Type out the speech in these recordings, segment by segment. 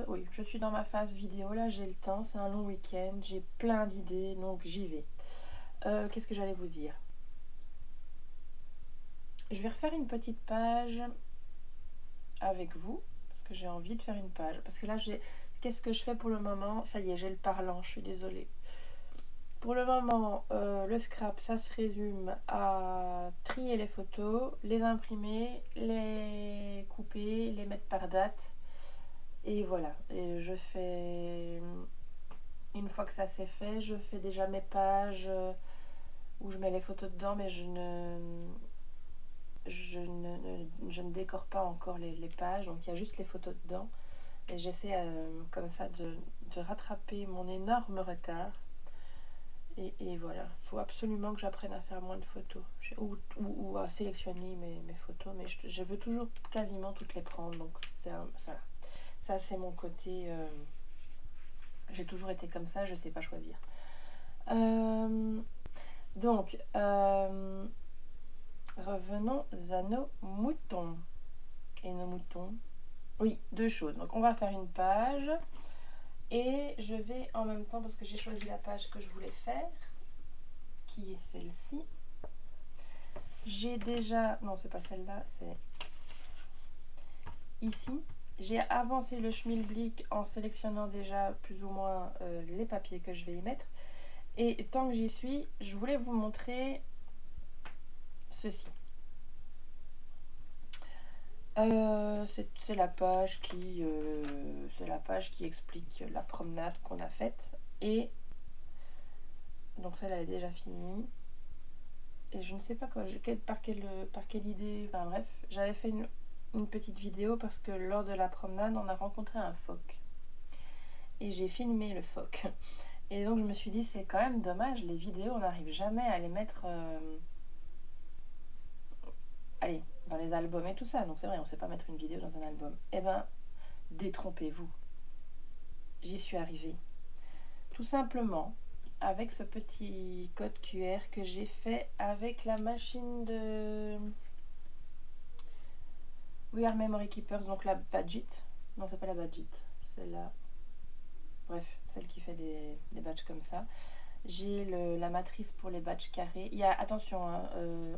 Oui, je suis dans ma phase vidéo, là j'ai le temps, c'est un long week-end, j'ai plein d'idées, donc j'y vais. Qu'est-ce que j'allais vous dire? Je vais refaire une petite page avec vous, parce que j'ai envie de faire une page. Parce que là, qu'est-ce que je fais pour le moment? Ça y est, j'ai le parlant, je suis désolée. Pour le moment, le scrap, ça se résume à trier les photos, les imprimer, les couper, les mettre par date. Et voilà, et je fais... Une fois que ça c'est fait, je fais déjà mes pages où je mets les photos dedans, mais je ne décore pas encore les pages, donc il y a juste les photos dedans. Et j'essaie comme ça de rattraper mon énorme retard. Et voilà, il faut absolument que j'apprenne à faire moins de photos, ou à sélectionner mes photos, mais je veux toujours quasiment toutes les prendre, donc ça c'est mon côté... j'ai toujours été comme ça, je sais pas choisir. Donc, revenons à nos moutons. Et nos moutons, oui, deux choses. Donc, on va faire une page. Et je vais en même temps, parce que j'ai choisi la page que je voulais faire, qui est celle-ci. J'ai déjà... Non, c'est pas celle-là, c'est ici. J'ai avancé le schmilblick en sélectionnant déjà plus ou moins les papiers que je vais y mettre. Et tant que j'y suis, je voulais vous montrer ceci. C'est la page qui explique la promenade qu'on a faite. Et donc celle elle est déjà finie. Et je ne sais pas par quelle idée, enfin bref, j'avais fait une petite vidéo parce que lors de la promenade, on a rencontré un phoque. Et j'ai filmé le phoque. Et donc je me suis dit, c'est quand même dommage, les vidéos, on n'arrive jamais à les mettre... allez, dans les albums et tout ça. Donc c'est vrai, on ne sait pas mettre une vidéo dans un album. Eh ben, détrompez-vous. J'y suis arrivée. Tout simplement avec ce petit code QR que j'ai fait avec la machine de We Are Memory Keepers, donc la Badgit. Non, c'est pas la Badgit, c'est la... Bref, celle qui fait des badges comme ça. J'ai la matrice pour les badges carrés. Il y a, attention, hein,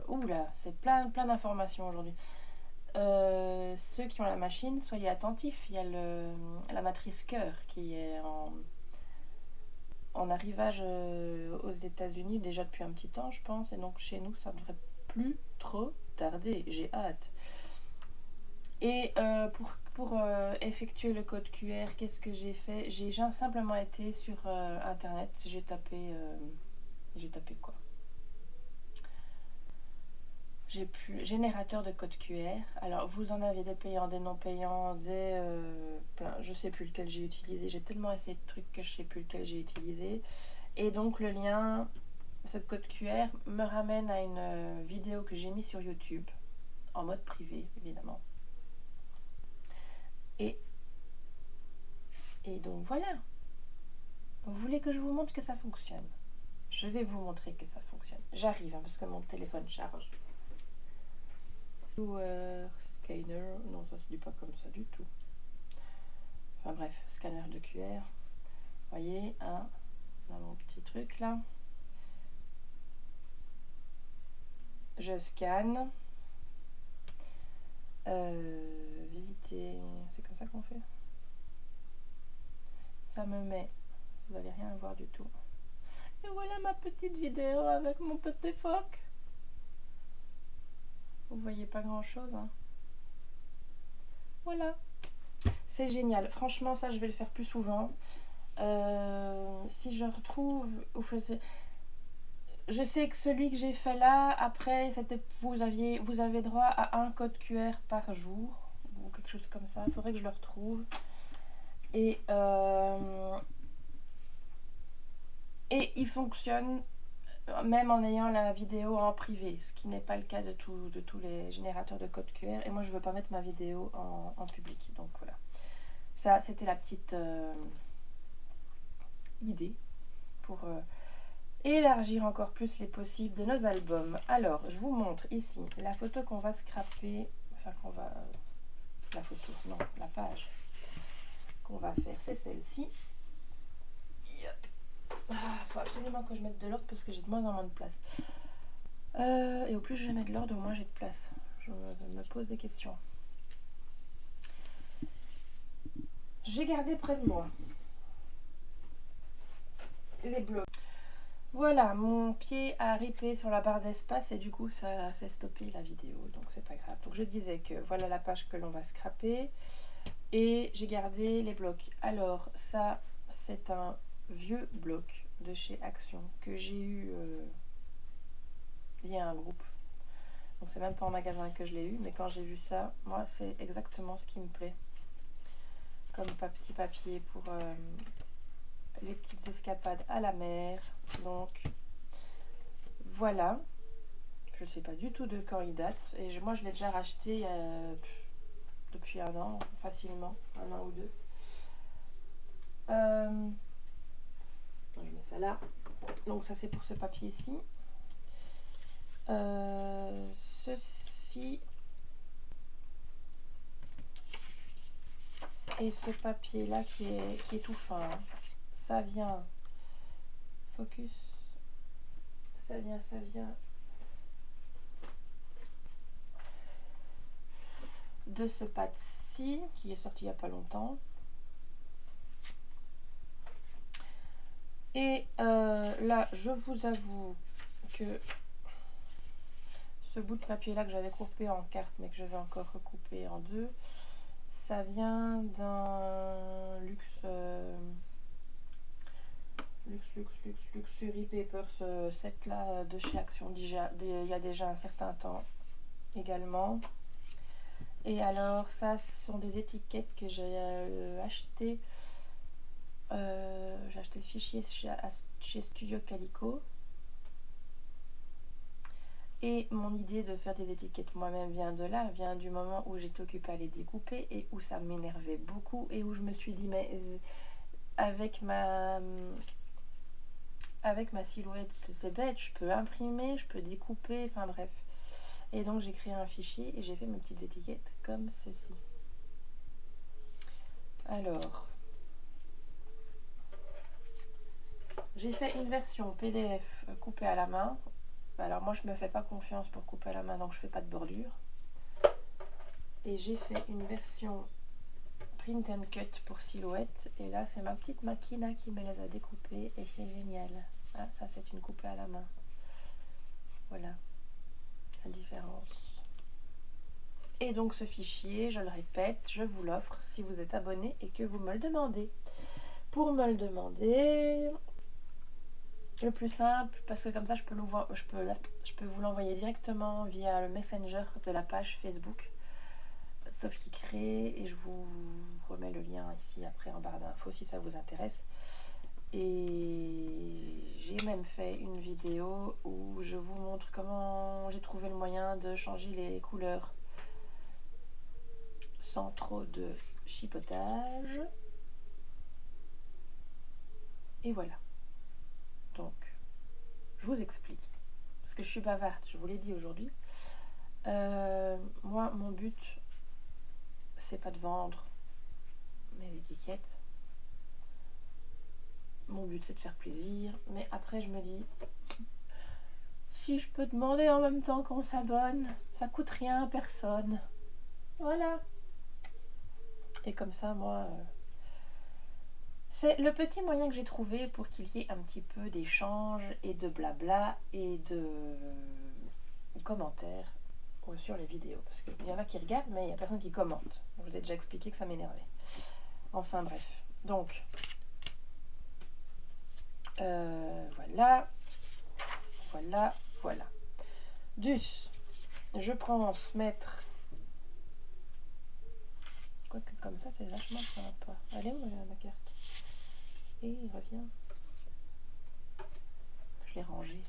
oula, c'est plein d'informations aujourd'hui. Ceux qui ont la machine, soyez attentifs. Il y a la matrice cœur qui est en arrivage aux États-Unis déjà depuis un petit temps, je pense. Et donc chez nous, ça ne devrait plus trop tarder. J'ai hâte. Et pour effectuer le code QR, qu'est-ce que j'ai fait? J'ai simplement été sur Internet. J'ai tapé quoi? J'ai pu générateur de code QR. Alors vous en avez des payants, des non payants, des plein, je sais plus lequel j'ai utilisé. J'ai tellement essayé de trucs que je sais plus lequel j'ai utilisé. Et donc le lien, ce code QR me ramène à une vidéo que j'ai mise sur YouTube en mode privé évidemment. Et donc voilà. Vous voulez que je vous montre que ça fonctionne? Je vais vous montrer que ça fonctionne. J'arrive hein, parce que mon téléphone charge. Scanner, non ça se dit pas comme ça du tout. Enfin bref, scanner de QR. Voyez, hein, dans mon petit truc là. Je scanne. Visiter, c'est comme ça qu'on fait. Ça me met, vous n'allez rien voir du tout. Et voilà ma petite vidéo avec mon petit phoque. Vous voyez pas grand chose, hein. Voilà. C'est génial. Franchement, ça, je vais le faire plus souvent. Si je retrouve... Je sais que celui que j'ai fait là, après, c'était vous avez droit à un code QR par jour. Ou quelque chose comme ça. Il faudrait que je le retrouve. Et il fonctionne même en ayant la vidéo en privé, ce qui n'est pas le cas de tous les générateurs de code QR. Et moi, je ne veux pas mettre ma vidéo en public. Donc voilà. Ça, c'était la petite idée pour élargir encore plus les possibles de nos albums. Alors, je vous montre ici la photo qu'on va scraper. Enfin, la photo, non, la page. qu'on va faire, c'est celle-ci. Il faut absolument que je mette de l'ordre parce que j'ai de moins en moins de place. Et au plus je mets de l'ordre, au moins j'ai de place. Je me pose des questions. J'ai gardé près de moi les blocs. Voilà, mon pied a ripé sur la barre d'espace et du coup ça a fait stopper la vidéo, donc c'est pas grave. Donc je disais que voilà la page que l'on va scraper et j'ai gardé les blocs. Alors ça, c'est un vieux bloc de chez Action que j'ai eu via un groupe. Donc c'est même pas en magasin que je l'ai eu, mais quand j'ai vu ça, moi c'est exactement ce qui me plaît. Comme petit papier pour les petites escapades à la mer. Donc voilà, je sais pas du tout de quand il date. Et moi je l'ai déjà racheté depuis un an, facilement, un an ou deux. Je mets ça là. Donc ça c'est pour ce papier-ci. Ceci et ce papier là qui est tout fin, hein. Ça vient, focus, ça vient de ce pad-ci qui est sorti il n'y a pas longtemps. Et là, je vous avoue que ce bout de papier là que j'avais coupé en carte mais que je vais encore recouper en deux, ça vient d'un Luxury Paper, ce set là de chez Action il y a déjà un certain temps également. Et alors ça, ce sont des étiquettes que j'ai achetées. J'ai acheté le fichier chez Studio Calico. Et mon idée de faire des étiquettes moi-même vient de là, vient du moment où j'étais occupée à les découper et où ça m'énervait beaucoup et où je me suis dit mais avec ma silhouette c'est bête, je peux imprimer, je peux découper, enfin bref. Et donc j'ai créé un fichier et j'ai fait mes petites étiquettes comme ceci. Alors, j'ai fait une version PDF coupée à la main. Alors moi je me fais pas confiance pour couper à la main, donc je fais pas de bordure. Et j'ai fait une version print and cut pour silhouette. Et là c'est ma petite machina qui me les a découpées et c'est génial. Ah, ça c'est une coupée à la main. Voilà la différence. Et donc ce fichier, je le répète, je vous l'offre si vous êtes abonné et que vous me le demandez. Pour me le demander, le plus simple, parce que comme ça je peux vous l'envoyer directement via le Messenger de la page Facebook Sauf qui crée, et je vous remets le lien ici après en barre d'infos si ça vous intéresse. Et j'ai même fait une vidéo où je vous montre comment j'ai trouvé le moyen de changer les couleurs sans trop de chipotage. Et voilà. Donc, je vous explique. Parce que je suis bavarde, je vous l'ai dit aujourd'hui. Moi, mon but, c'est pas de vendre mes étiquettes. Mon but, c'est de faire plaisir. Mais après, je me dis, si je peux demander en même temps qu'on s'abonne, ça coûte rien à personne. Voilà. Et comme ça, moi, c'est le petit moyen que j'ai trouvé pour qu'il y ait un petit peu d'échange et de blabla et de commentaires sur les vidéos. Parce qu'il y en a qui regardent, mais il n'y a personne qui commente. Je vous ai déjà expliqué que ça m'énervait. Enfin bref. Donc, voilà. Voilà, voilà. Dus, je pense mettre... Quoique comme ça, c'est vachement sympa. Allez, où est ma carte? Et il revient. Je l'ai rangée.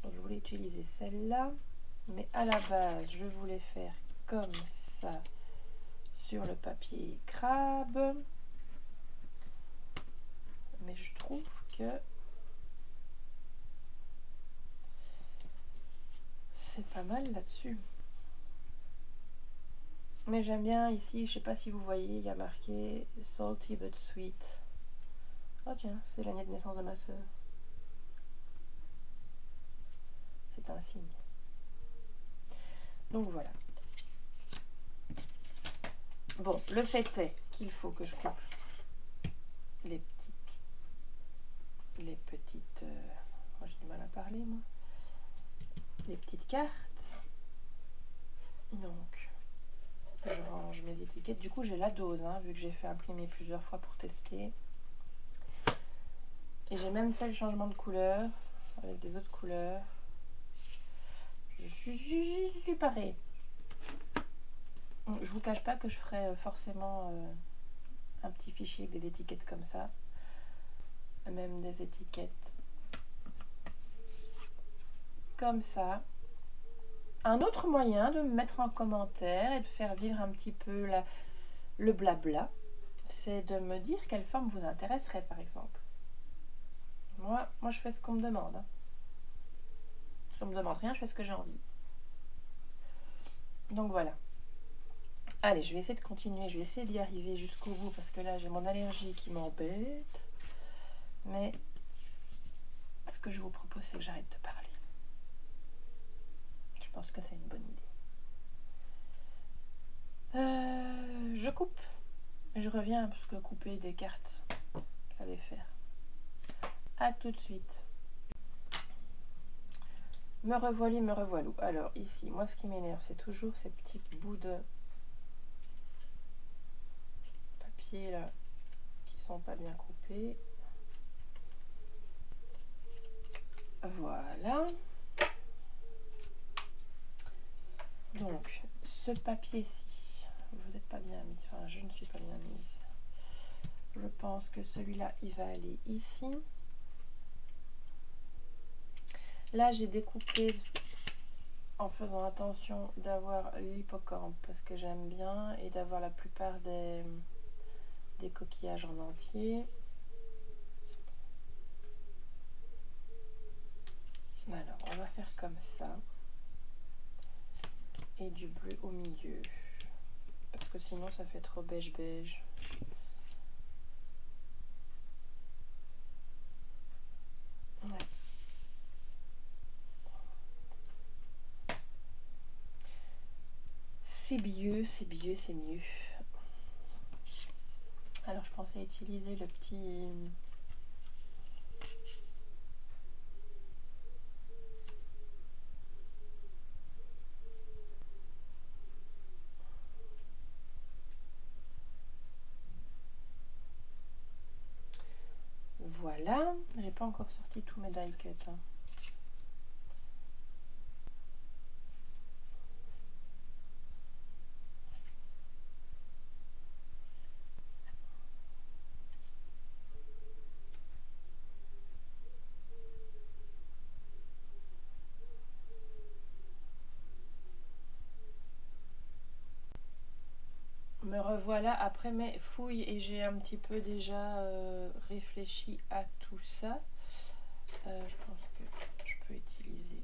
Donc je voulais utiliser celle-là. Mais à la base, je voulais faire comme ça sur le papier crabe. Mais je trouve que c'est pas mal là-dessus. Mais j'aime bien ici, je sais pas si vous voyez, il y a marqué Salty but Sweet. Oh tiens, c'est l'année de naissance de ma soeur. C'est un signe. Donc voilà. Bon, le fait est qu'il faut que je coupe les petites oh, j'ai du mal à parler moi. Les petites cartes. Donc, je range mes étiquettes. Du coup, j'ai la dose, hein, vu que j'ai fait imprimer plusieurs fois pour tester. Et j'ai même fait le changement de couleur avec des autres couleurs. Je suis parée. Je vous cache pas que je ferai forcément un petit fichier avec des étiquettes comme ça. Même des étiquettes comme ça. Un autre moyen de me mettre en commentaire et de faire vivre un petit peu le blabla, c'est de me dire quelle forme vous intéresserait par exemple. Moi je fais ce qu'on me demande. Hein. Si on me demande rien, je fais ce que j'ai envie. Donc voilà. Allez, je vais essayer de continuer, je vais essayer d'y arriver jusqu'au bout parce que là j'ai mon allergie qui m'embête. Mais ce que je vous propose, c'est que j'arrête de parler. Je pense que c'est une bonne idée. Je coupe. Et je reviens parce que couper des cartes, ça va faire. A tout de suite. Me revoilà, me revoilà. Alors ici, moi ce qui m'énerve, c'est toujours ces petits bouts de papier là qui sont pas bien coupés. Voilà. Donc, ce papier-ci, vous n'êtes pas bien mis. Enfin, je ne suis pas bien mise. Je pense que celui-là, il va aller ici. Là, j'ai découpé en faisant attention d'avoir l'hippocampe parce que j'aime bien et d'avoir la plupart des coquillages en entier. Alors, on va faire comme ça. Et du bleu au milieu. Parce que sinon, ça fait trop beige-beige. Ouais. C'est mieux, c'est mieux, c'est mieux. Alors, je pensais utiliser le petit... Voilà, j'ai pas encore sorti tous mes die cuts. Hein. Me revoilà après mes fouilles et j'ai un petit peu déjà réfléchi à tout ça. Je pense que je peux utiliser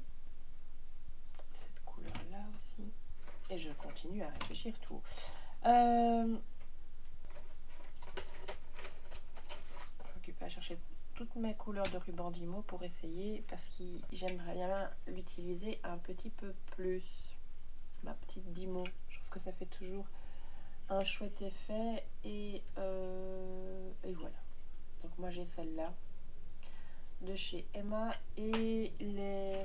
cette couleur là aussi et je continue à réfléchir tout. Je m'occupe à chercher toutes mes couleurs de ruban Dimo pour essayer parce que j'aimerais bien l'utiliser un petit peu plus. Ma petite Dimo, je trouve que ça fait toujours un chouette effet et voilà. Donc moi j'ai celle-là de chez Emma et les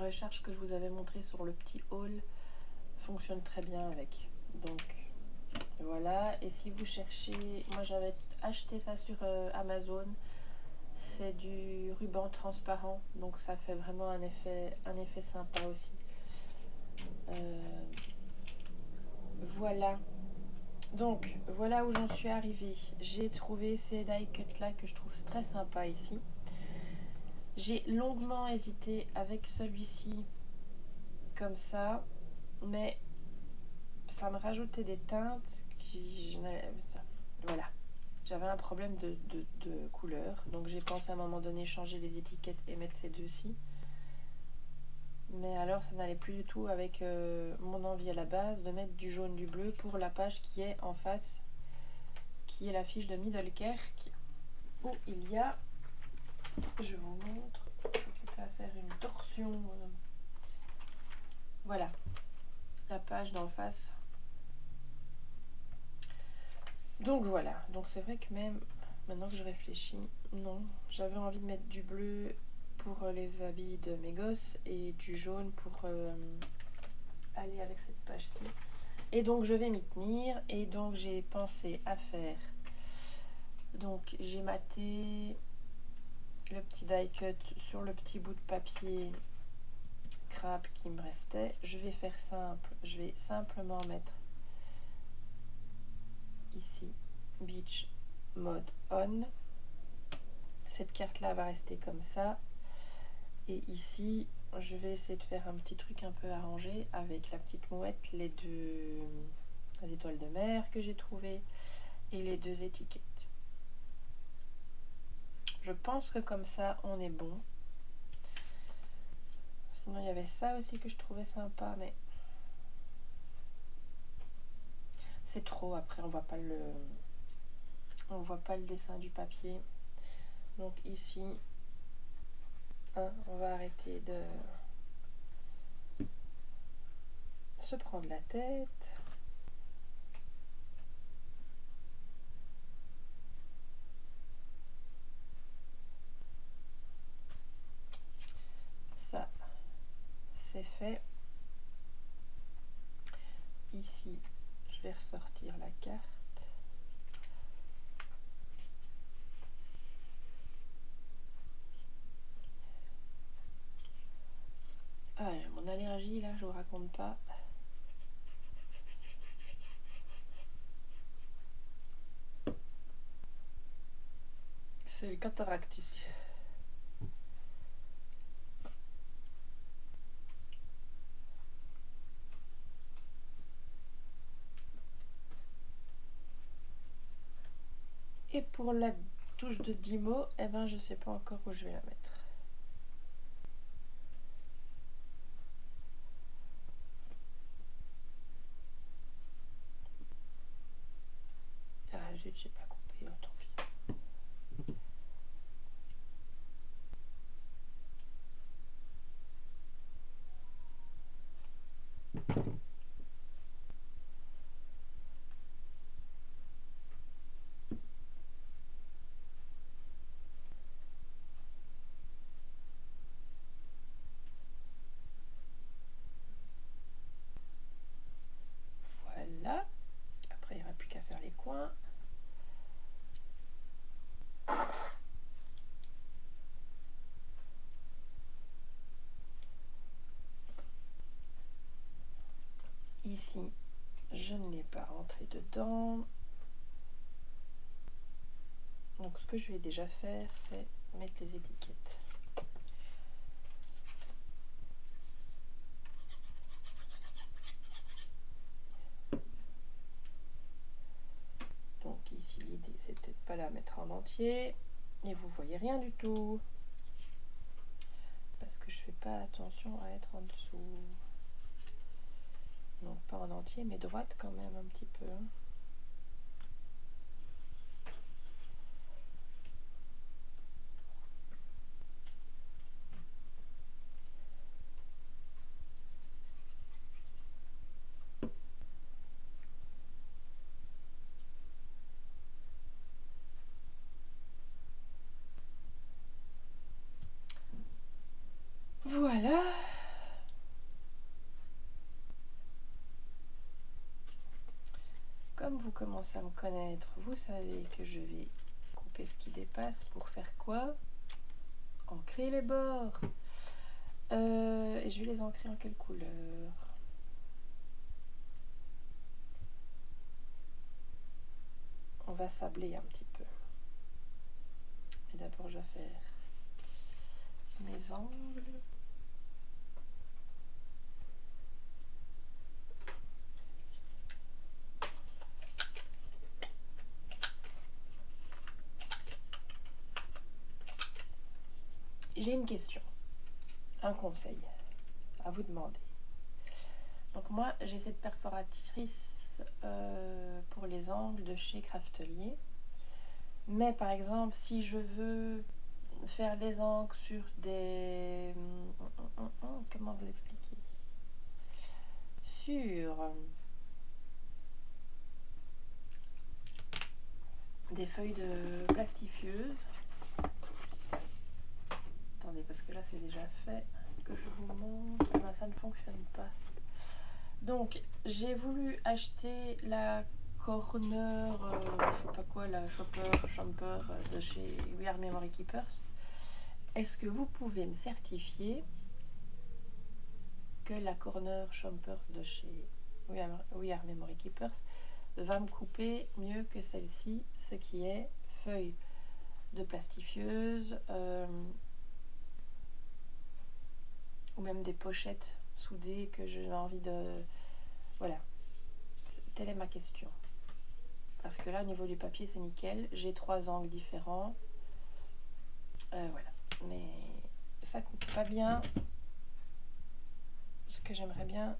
recharges que je vous avais montrées sur le petit haul fonctionnent très bien avec. Donc voilà. Et si vous cherchez, moi j'avais acheté ça sur Amazon. C'est du ruban transparent, donc ça fait vraiment un effet sympa aussi. Voilà. Donc voilà où j'en suis arrivée. J'ai trouvé ces die cuts là que je trouve très sympa ici. J'ai longuement hésité avec celui-ci comme ça, mais ça me rajoutait des teintes qui... Voilà. J'avais un problème de couleur, donc j'ai pensé à un moment donné changer les étiquettes et mettre ces deux-ci. Mais alors ça n'allait plus du tout avec mon envie à la base de mettre du jaune, du bleu pour la page qui est en face, qui est la fiche de Middelkerk, où il y a, je vous montre, je suis occupée à faire une torsion, voilà, la page d'en face. Donc voilà, donc c'est vrai que même maintenant que je réfléchis, non, j'avais envie de mettre du bleu pour les habits de mes gosses et du jaune pour aller avec cette page-ci. Et donc je vais m'y tenir, et donc j'ai pensé à faire, donc j'ai maté le petit die cut sur le petit bout de papier crabe qui me restait. Je vais faire simple, je vais simplement mettre ici beach mode on. Cette carte là va rester comme ça, et ici je vais essayer de faire un petit truc un peu arrangé avec la petite mouette, les deux étoiles de mer que j'ai trouvées et les deux étiquettes. Je pense que comme ça on est bon. Sinon il y avait ça aussi que je trouvais sympa, mais c'est trop, après on voit pas le dessin du papier. Donc ici on va arrêter de se prendre la tête. Ça c'est fait. Ici je vais ressortir la carte. Ah, mon allergie là, je vous raconte pas. C'est le cataracte ici. Et pour la touche de 10 mots, eh ben je sais pas encore où je vais la mettre. Ah zut, j'ai pas coupé, oh, tant pis. Voilà. Après il n'y aura plus qu'à faire les coins. Ici, je ne l'ai pas rentré dedans. Donc ce que je vais déjà faire, c'est mettre les étiquettes. Donc ici, l'idée, c'est peut-être pas la mettre en entier. Et vous voyez rien du tout. Parce que je fais pas attention à être en dessous. Donc pas en entier, mais droite quand même un petit peu. Voilà. Comme vous commencez à me connaître, vous savez que je vais couper ce qui dépasse pour faire quoi? Ancrer les bords. Et je vais les ancrer en quelle couleur? On va sabler un petit peu. Mais d'abord, je vais faire mes angles. J'ai une question, un conseil à vous demander. Donc moi, j'ai cette perforatrice pour les angles de chez Craftelier. Mais par exemple, si je veux faire les angles sur des... Comment vous expliquer? Sur des feuilles de plastifieuse. Attendez, parce que là c'est déjà fait, que je vous montre. Ah ben, ça ne fonctionne pas. Donc j'ai voulu acheter la corner, je sais pas quoi, la Chomper de chez We Are Memory Keepers. Est-ce que vous pouvez me certifier que la corner Chompers de chez We Are Memory Keepers va me couper mieux que celle-ci, ce qui est feuille de plastifieuse ou même des pochettes soudées que j'ai envie de... Voilà, telle est ma question. Parce que là, au niveau du papier, c'est nickel. J'ai 3 angles différents. Voilà, mais ça coupe pas bien ce que j'aimerais bien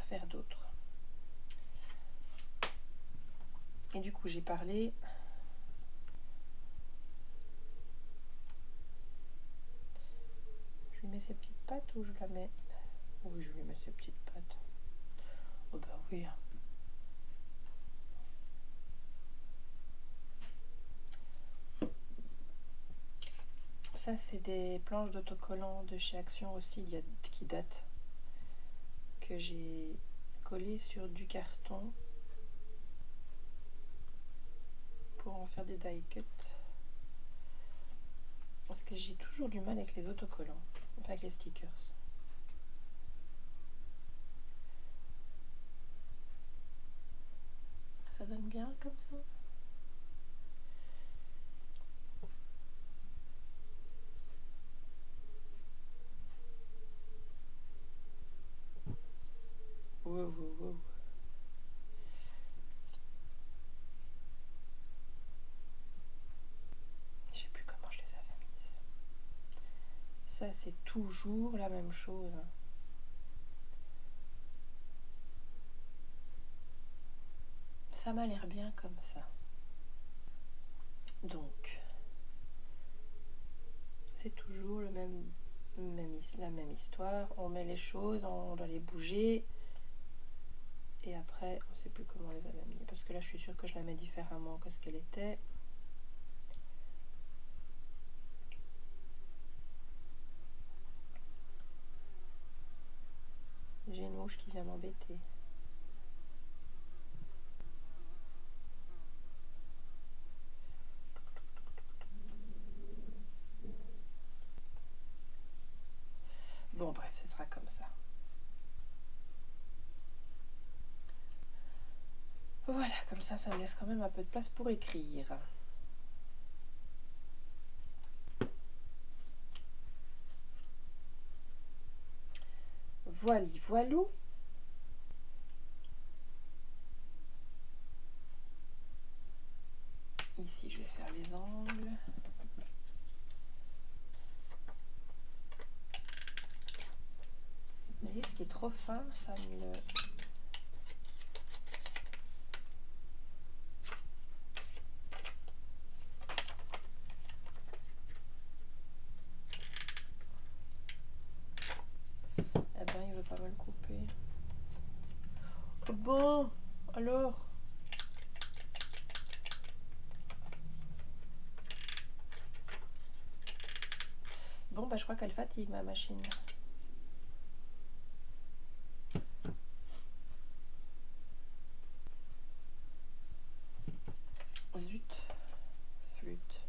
faire d'autre. Et du coup, j'ai parlé... Je lui mets ses petites pattes ou je la mets... Oui, je lui mets ses petites pattes. Oh bah oui. Ça, c'est des planches d'autocollants de chez Action aussi, qui datent, que j'ai collé sur du carton pour en faire des die cuts. Parce que j'ai toujours du mal avec les autocollants, enfin avec les stickers. Ça donne bien comme ça. Wow, wow, wow. Je sais plus comment je les avais mises. Ça, c'est toujours la même chose. Ça m'a l'air bien comme ça. Donc, c'est toujours la même histoire. On met les choses, on doit les bouger. Et après, on ne sait plus comment on les avait mis. Parce que là, je suis sûre que je la mets différemment que ce qu'elle était. J'ai une mouche qui vient m'embêter. Bon, bref, ce sera comme ça. Voilà, comme ça me laisse quand même un peu de place pour écrire. Voili, voilou. Ici, je vais faire les angles. Vous voyez, ce qui est trop fin, ça me... Eh ben, il veut pas me le couper. Bon, alors... Bon, bah, je crois qu'elle fatigue, ma machine. Zut, flûte.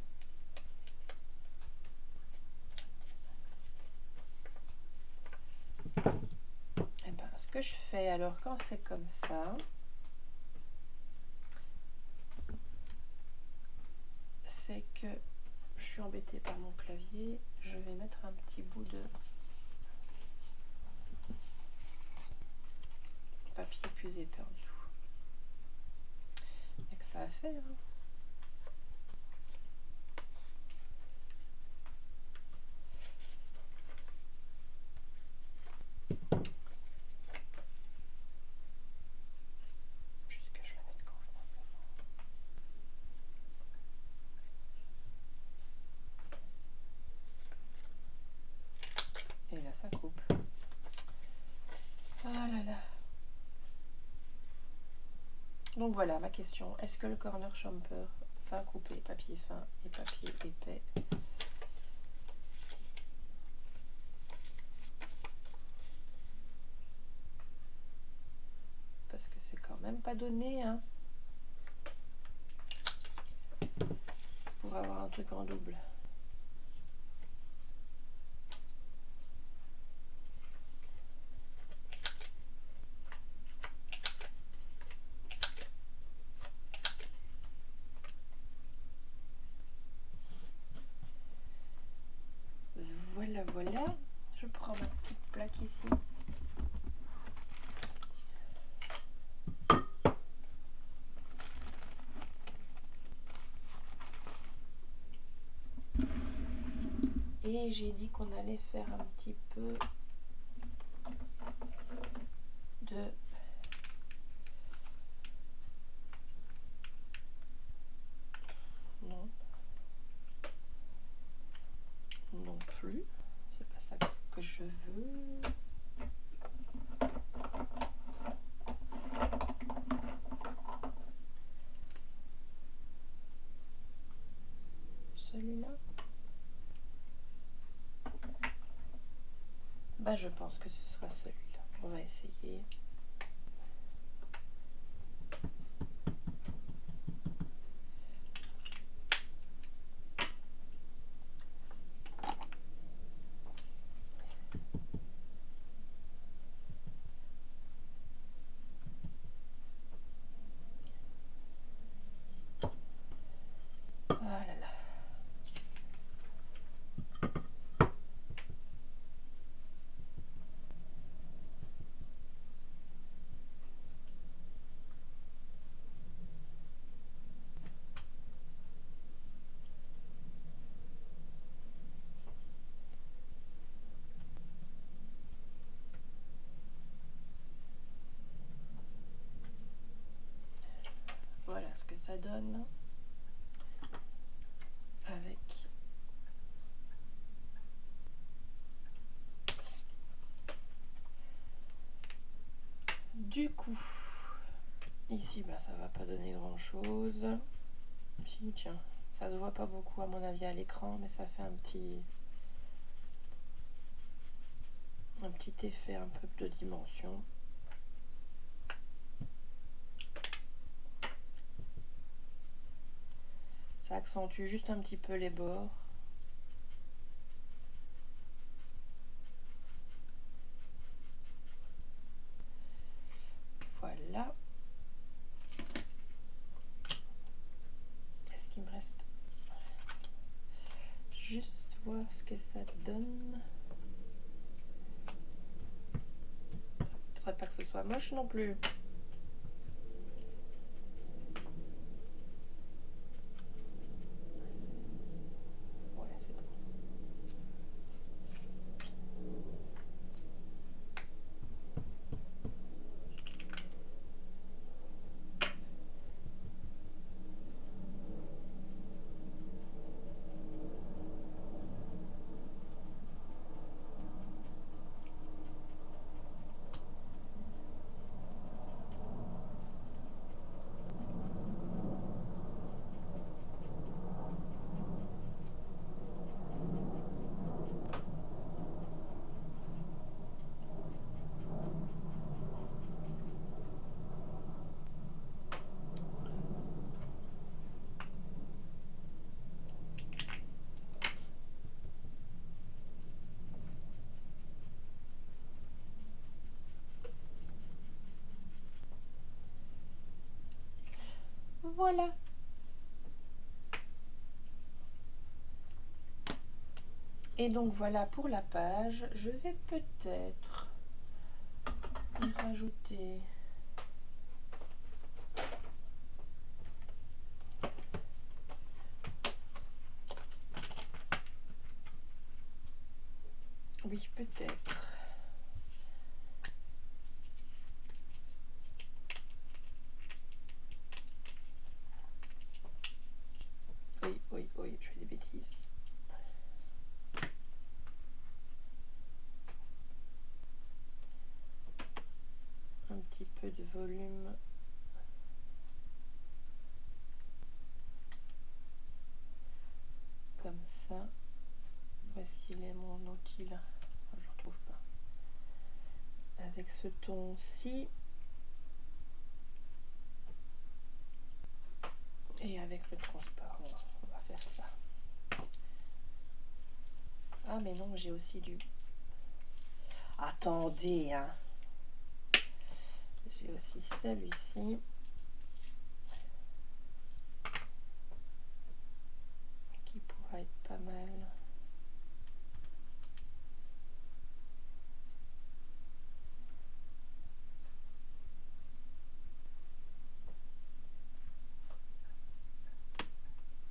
Eh ben, ce que je fais, alors, quand c'est comme ça... c'est que je suis embêtée par mon clavier. Je vais mettre un petit bout de papier plus épais en dessous. Il n'y a que ça à faire. Hein. ça coupe. Ah là là. Donc voilà ma question. Est-ce que le corner chomper va couper papier fin et papier épais? Parce que c'est quand même pas donné, hein, pour avoir un truc en double. Voilà, voilà. Je prends ma petite plaque ici. Et j'ai dit qu'on allait faire un petit peu de... Non. Non plus. C'est pas ça que je veux. Celui-là. Bah, je pense que ce sera celui-là. On va essayer. Ah là là. Voilà ce que ça donne avec du coup ici. Bah, ça va pas donner grand chose. Si, tiens, ça se voit pas beaucoup à mon avis à l'écran, mais ça fait un petit effet, un peu de dimension. Ça accentue juste un petit peu les bords. Voilà. Est-ce qu'il me reste juste voir ce que ça donne? Je ne voudrais pas que ce soit moche non plus. Voilà. Et donc voilà pour la page. Je vais peut-être y rajouter oui, peut-être. Oui, je fais des bêtises. petit peu de volume. Comme ça. Où est-ce qu'il est mon outil là? Je ne retrouve pas. Avec ce ton-ci. Et avec le transparent, on va faire ça. Ah mais non, j'ai aussi du... Attendez, hein. J'ai aussi celui-ci. Qui pourra être pas mal.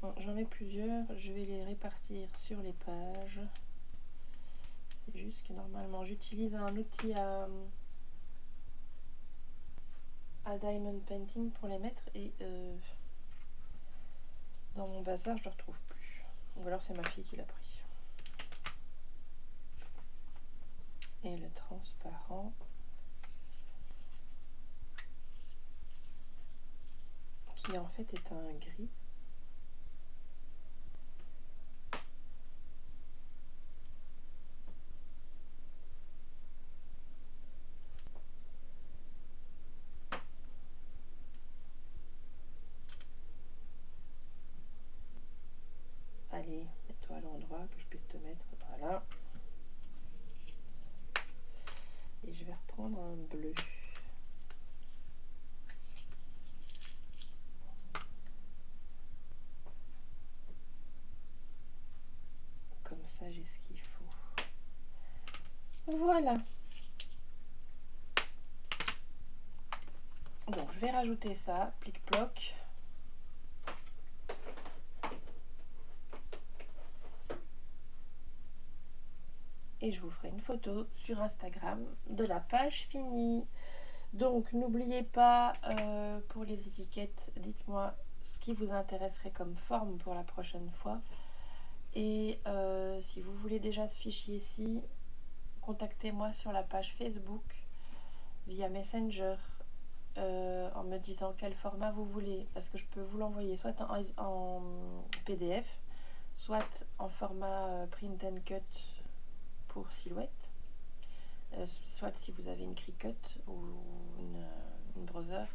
Bon, j'en ai plusieurs, je vais les répartir sur les pages. C'est juste que normalement j'utilise un outil à diamond painting pour les mettre et dans mon bazar je ne le retrouve plus. Ou alors c'est ma fille qui l'a pris. Et le transparent. Qui en fait est un gris. Allez, mets-toi à l'endroit que je puisse te mettre. Voilà. Et je vais reprendre un bleu. Comme ça, j'ai ce qu'il faut. Voilà. Donc, je vais rajouter ça, plic-ploc. Et je vous ferai une photo sur Instagram de la page finie. Donc n'oubliez pas pour les étiquettes, dites-moi ce qui vous intéresserait comme forme pour la prochaine fois. Et si vous voulez déjà ce fichier-ci, contactez-moi sur la page Facebook via Messenger en me disant quel format vous voulez. Parce que je peux vous l'envoyer soit en PDF, soit en format print and cut pour silhouette. Soit si vous avez une Cricut ou une browser,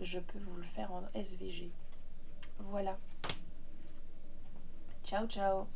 je peux vous le faire en SVG. Voilà. Ciao, ciao.